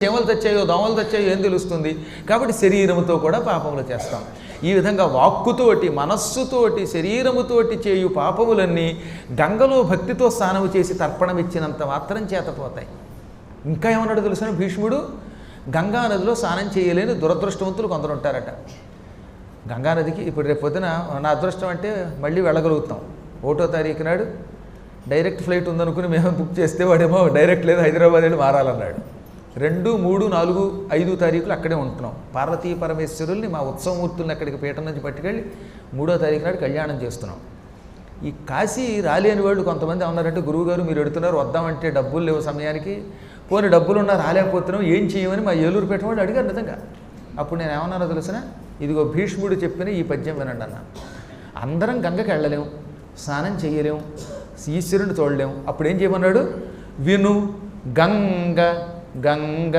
చేమలు తెచ్చాయో దోమలు తెచ్చాయో ఏం తెలుస్తుంది. కాబట్టి శరీరముతో కూడా పాపములు చేస్తాం. ఈ విధంగా వాక్కుతోటి మనస్సుతోటి శరీరముతోటి చేయు పాపములన్నీ గంగలో భక్తితో స్నానము చేసి తర్పణమిచ్చినంత మాత్రం చేతపోతాయి. ఇంకా ఏమన్నాడు తెలుసిన భీష్ముడు, గంగా నదిలో స్నానం చేయలేని దురదృష్టవంతులు కొందరు ఉంటారట. గంగానదికి ఇప్పుడు రేపు పొద్దున నా అదృష్టం అంటే మళ్ళీ వెళ్ళగలుగుతాం. 1వ తారీఖు నాడు డైరెక్ట్ ఫ్లైట్ ఉందనుకుని మేము బుక్ చేస్తే వాడేమో డైరెక్ట్ లేదు హైదరాబాద్ వెళ్ళి మారాలన్నాడు. 2, 3, 4, 5 తారీఖులు అక్కడే ఉంటున్నాం. పార్వతీ పరమేశ్వరుల్ని మా ఉత్సవమూర్తుల్ని అక్కడికి పీఠం నుంచి పట్టుకెళ్ళి 3వ తారీఖు నాడు కళ్యాణం చేస్తున్నాం. ఈ కాశీ రాలేని వాళ్ళు కొంతమంది ఏమన్నారంటే, గురువుగారు మీరు ఎడుతున్నారు, వద్దామంటే డబ్బులు లేవు సమయానికి, పోనీ డబ్బులు ఉన్నా రాలేకపోతున్నాం, ఏం చేయమని మా ఏలూరు పీఠం వాళ్ళు అడిగారు నిజంగా. అప్పుడు నేను ఏమన్నానో తెలిసిన, ఇదిగో భీష్ముడు చెప్పిన ఈ పద్యం వినండి అన్న. అందరం గంగకి వెళ్ళలేము, స్నానం చేయలేము, ఈశ్వరుని చూడలేము. అప్పుడు ఏం చేయమన్నాడు, విను గంగ గంగ